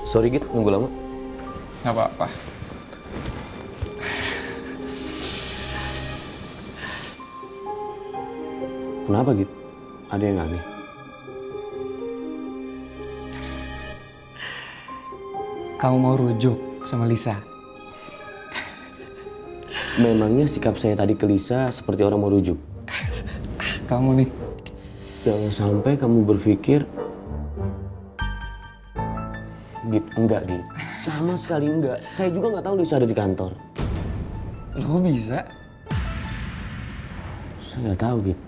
Sorry Git, nunggu lama. Nggak apa-apa. Kenapa Git? Ada yang aneh? Kamu mau rujuk sama Lisa? Memangnya sikap saya tadi ke Lisa seperti orang mau rujuk? Kamu nih. Jangan sampai kamu berpikir... Git, enggak Git. Sama sekali enggak. Saya juga nggak tahu Lisa ada di kantor. Lo bisa? Saya nggak tahu Git.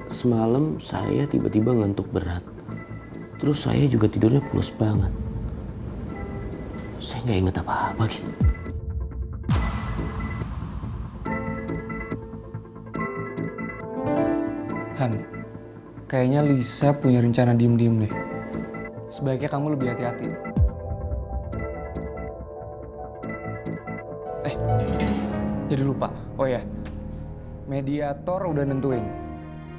Semalam saya tiba-tiba ngantuk berat. Terus saya juga tidurnya pulas banget. Saya nggak inget apa-apa gitu. Han, kayaknya Lisa punya rencana diem-diem deh. Sebaiknya kamu lebih hati-hati. Jadi lupa. Oh ya, mediator udah nentuin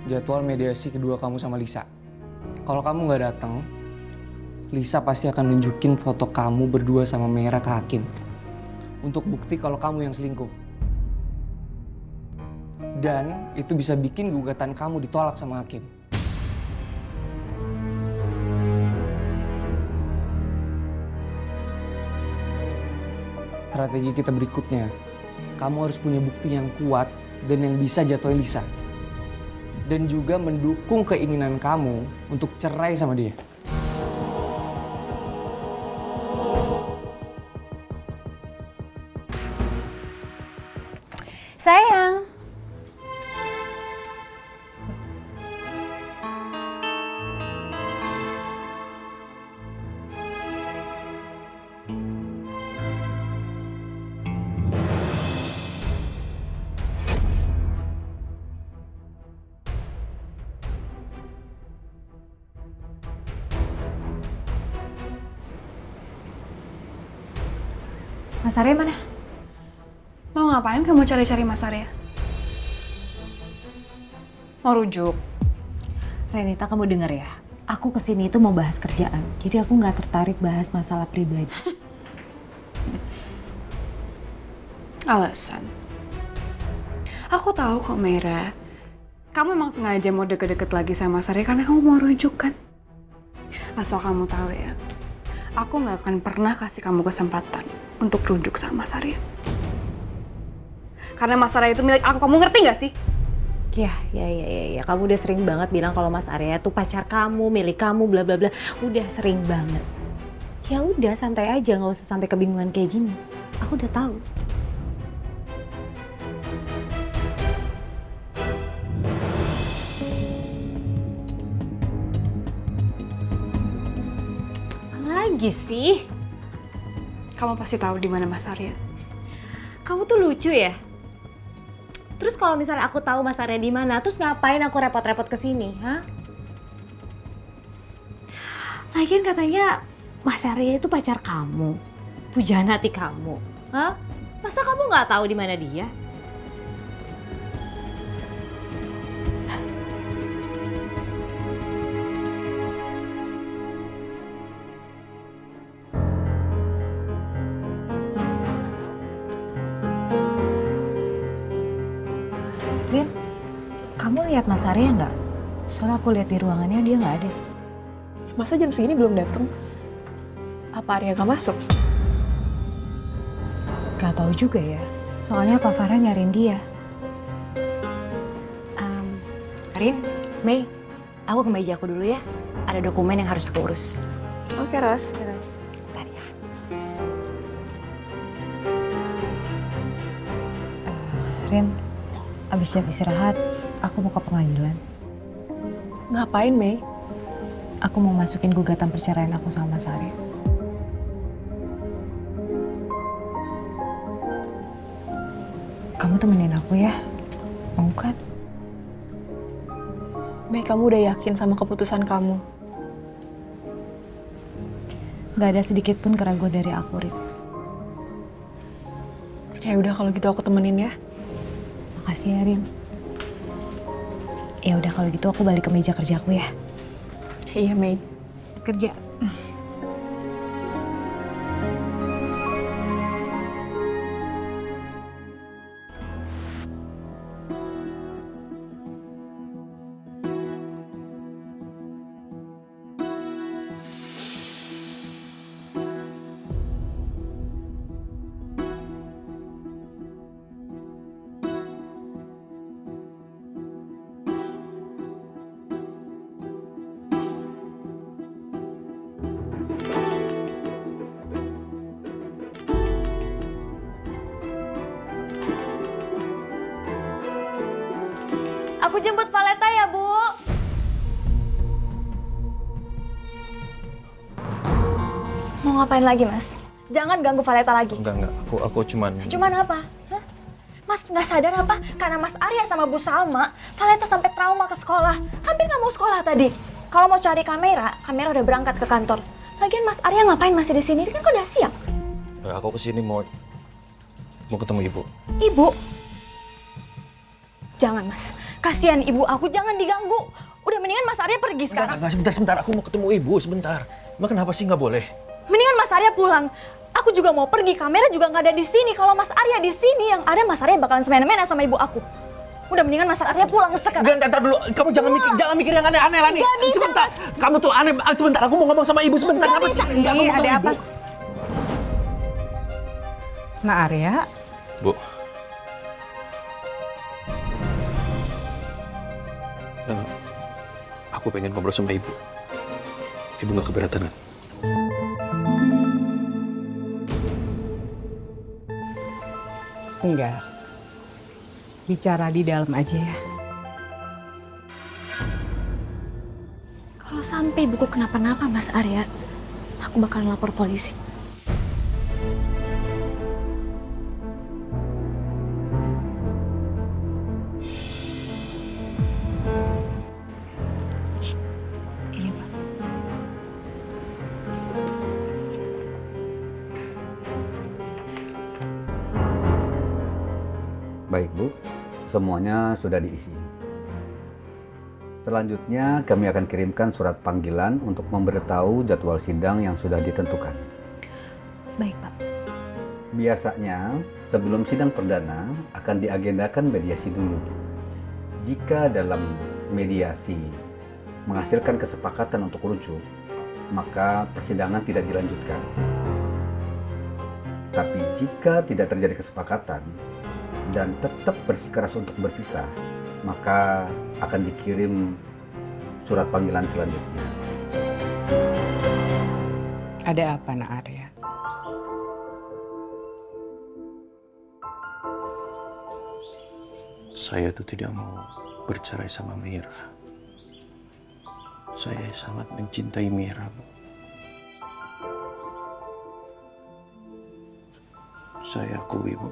jadwal mediasi kedua kamu sama Lisa. Kalau kamu nggak datang, Lisa pasti akan nunjukin foto kamu berdua sama Mera ke hakim. Untuk bukti kalau kamu yang selingkuh. Dan itu bisa bikin gugatan kamu ditolak sama hakim. Strategi kita berikutnya, kamu harus punya bukti yang kuat dan yang bisa jatuhin Lisa. Dan juga mendukung keinginan kamu untuk cerai sama dia. Sayang. Mas Arya mana? Mau ngapain kamu cari-cari Mas Arya? Mau rujuk? Renita, kamu denger ya? Aku kesini itu mau bahas kerjaan. Jadi aku nggak tertarik bahas masalah pribadi. Alasan. Aku tahu kok, Mera. Kamu emang sengaja mau deket-deket lagi sama Mas Arya karena kamu mau rujuk kan? Asal kamu tahu ya, aku nggak akan pernah kasih kamu kesempatan untuk rujuk sama Mas Arya. Karena Mas Arya itu milik aku, kamu ngerti nggak sih? Ya. Kamu udah sering banget bilang kalau Mas Arya tuh pacar kamu, milik kamu, bla bla bla. Udah sering banget. Ya udah, santai aja, nggak usah sampai kebingungan kayak gini. Aku udah tahu. Apa lagi sih? Kamu pasti tahu di mana Mas Arya. Kamu tuh lucu ya. Terus kalau misalnya aku tahu Mas Arya di mana, terus ngapain aku repot-repot ke sini, hah? Lagian katanya Mas Arya itu pacar kamu, pujaan hati kamu, hah? Masa kamu nggak tahu di mana dia? Rin, kamu lihat Mas Arya nggak? Soalnya aku lihat di ruangannya dia nggak ada. Masa jam segini belum datang? Apa Arya gak masuk? Gak tahu juga ya. Soalnya Pak Farah nyariin dia. Rin, Mei, aku ke meja aku dulu ya. Ada dokumen yang harus aku urus. Oke, Ros. Bentar ya. Rin, abis jam istirahat, aku mau ke pengadilan. Ngapain, Mei? Aku mau masukin gugatan perceraian aku sama Mas Arya. Kamu temenin aku ya, mau kan? Mei, kamu udah yakin sama keputusan kamu? Gak ada sedikit pun keraguan dari aku, Rin. Ya udah kalau gitu aku temenin ya. Makasih ya, Rin. Ya udah kalau gitu aku balik ke meja kerjaku ya. Iya, Mei. kerja. Aku jemput Valeta ya, Bu. Mau ngapain lagi, Mas? Jangan ganggu Valeta lagi. Enggak. Aku cuman... Cuman apa? Hah? Mas nggak sadar apa? Karena Mas Arya sama Bu Salma, Valeta sampai trauma ke sekolah. Hampir nggak mau sekolah tadi. Kalau mau cari kamera udah berangkat ke kantor. Lagian Mas Arya ngapain masih di sini? Kan udah siang. Aku kesini mau ketemu ibu. Ibu? Jangan, Mas. Kasihan ibu aku, jangan diganggu. Udah mendingan Mas Arya pergi sekarang. Enggak, sebentar. Aku mau ketemu ibu, sebentar. Emang kenapa sih nggak boleh? Mendingan Mas Arya pulang. Aku juga mau pergi, kamera juga nggak ada di sini. Kalau Mas Arya di sini, yang ada Mas Arya bakalan semena-mena sama ibu aku. Udah mendingan Mas Arya pulang sekarang. Entar dulu, kamu jangan mikir yang aneh-aneh lah nih. Nggak bisa, sebentar, Mas. kamu tuh aneh. Sebentar, aku mau ngomong sama ibu sebentar. Nggak Apa bisa. sih? Enggak, aku mau Ada ketemu apa? ibu. Nak Arya, Bu. Aku pengen ngobrol sama ibu. Ibu nggak keberatan kan? enggak. Bicara di dalam aja ya. Kalau sampai ibuku kenapa-napa, Mas Arya, aku bakalan lapor polisi. Ini Pak. Baik Bu, semuanya sudah diisi. Selanjutnya kami akan kirimkan surat panggilan untuk memberitahu jadwal sidang yang sudah ditentukan. Baik, Pak. Biasanya sebelum sidang perdana akan diagendakan mediasi dulu. Jika dalam mediasi menghasilkan kesepakatan untuk rujuk, maka persidangan tidak dilanjutkan. Tapi jika tidak terjadi kesepakatan dan tetap bersikeras untuk berpisah, maka akan dikirim surat panggilan selanjutnya. Ada apa Nak Arya? Saya tuh tidak mau bercerai sama Mira. Saya sangat mencintai Mira, Bu. Saya akui, Bu.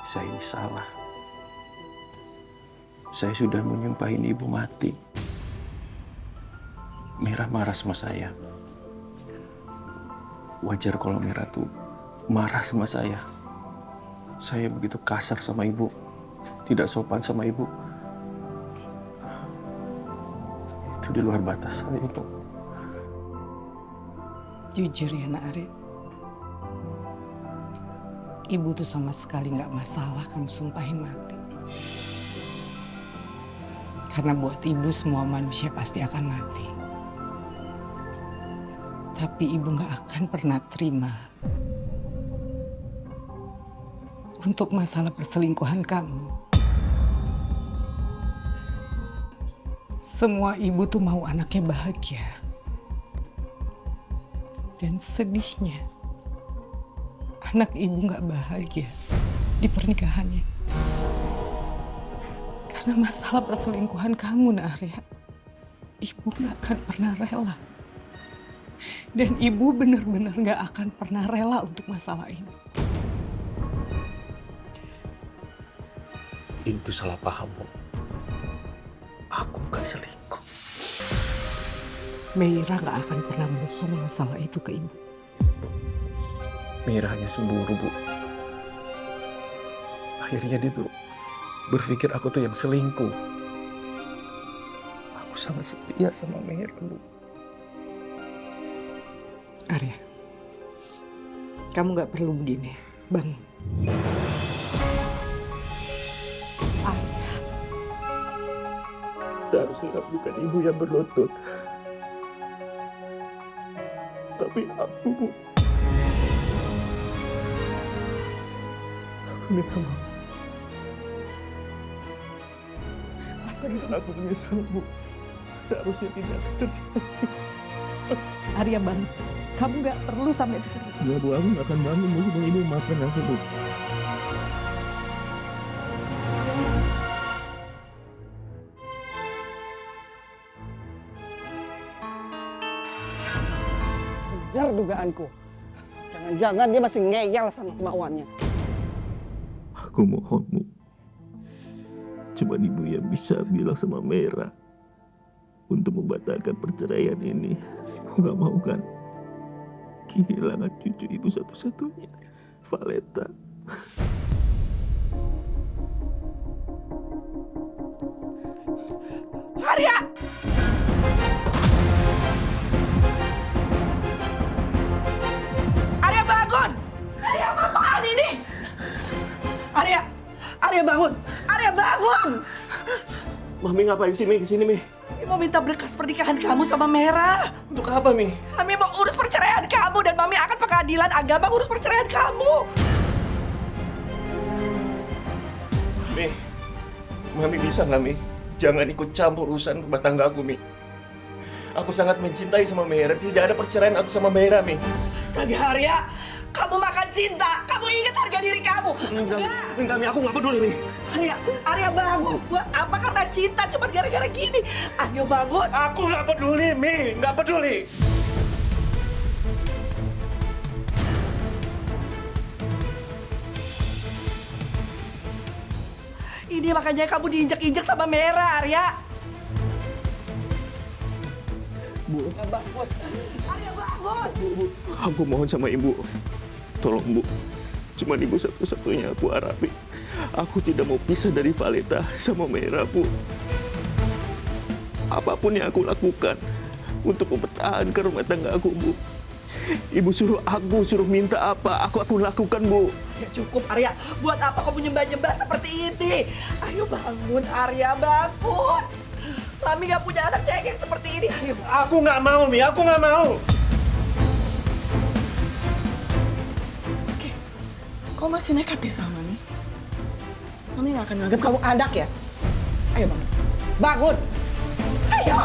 Saya ini salah. Saya sudah menyumpahin ibu mati. Mira marah sama saya. Wajar kalau Mira tuh marah sama saya. Saya begitu kasar sama ibu. Tidak sopan sama ibu. Itu di luar batas saya, Bu. Jujur ya Nak Arya. Ibu tuh sama sekali nggak masalah kamu sumpahin mati. Karena buat ibu semua manusia pasti akan mati. Tapi ibu nggak akan pernah terima untuk masalah perselingkuhan kamu. Semua ibu tuh mau anaknya bahagia. Dan sedihnya, anak ibu nggak bahagia di pernikahannya. Karena masalah perselingkuhan kamu, Nak Arya, ibu nggak akan pernah rela. Dan ibu benar-benar nggak akan pernah rela untuk masalah ini. Ini tuh salah paham, Bu. Aku bukan selingkuh. Meira nggak akan pernah bohong masalah itu ke ibu. Mira hanya cemburu, Bu. Akhirnya dia tuh berpikir aku tuh yang selingkuh. Aku sangat setia sama Mira, Bu. Arya, kamu nggak perlu begini. Bangun. Seharusnya bukan ibu yang berlutut. Tapi aku, Bu. Aku minta maaf. Aku menyesal, Bu. Seharusnya tidak terjadi. Arya, bangun. Kamu nggak perlu sampai seperti itu. Ya, Bu, aku nggak akan bangun. Bu, sebelum ibu maafkan aku, Bu. Benar dugaanku. Jangan-jangan dia masih ngeyel sama kemauannya. Aku mohon, Bu. Cuma ibu yang bisa bilang sama Mira untuk membatalkan perceraian ini. Ibu gak mau kan kehilangan cucu ibu satu-satunya, Valeta. Arya! Arya bangun! Arya apaan ini? Arya! Arya bangun! Arya bangun! Mami ngapain sih, Mi? Kesini, Mi. Mami mau minta berkas pernikahan kamu sama Mera. Untuk apa, Mi? Mami mau urus perceraian kamu dan Mami akan pengadilan agama urus perceraian kamu. Mi, Mami bisa nggak, Mi? Jangan ikut campur urusan rumah tangga aku, Mi. Aku sangat mencintai sama Mera. Tidak ada perceraian aku sama Mera, Mi. Astaga Arya, kamu makan cinta. Kamu ingat harga diri kamu. Enggak, Mi. Aku nggak peduli, Mi. Arya bangun. Buat apa karena cinta cuma gara-gara gini? Ayo bangun. Aku nggak peduli, Mi. Nggak peduli. Ini makanya kamu diinjak-injak sama Mera, Arya. Bu. Bangun. Arya bangun. Bu, aku mohon sama ibu. Tolong, Bu. Cuma ibu satu-satunya aku harapi. Aku tidak mau pisah dari Valeta sama Mera, Bu. Apapun yang aku lakukan untuk mempertahankan rumah tangga aku, Bu. Ibu suruh minta apa, aku lakukan, Bu. Ya cukup, Arya. Buat apa kamu nyembah-nyembah seperti ini? Ayo bangun, Arya, bangun. Mami gak punya anak cengeng seperti ini. Ayo. Aku nggak mau, Mi. Aku nggak mau. Oke. Kau masih nekat deh sama Mami. Mami gak akan nganggap kamu anak ya. Ayo bangun. Bangun. Ayo.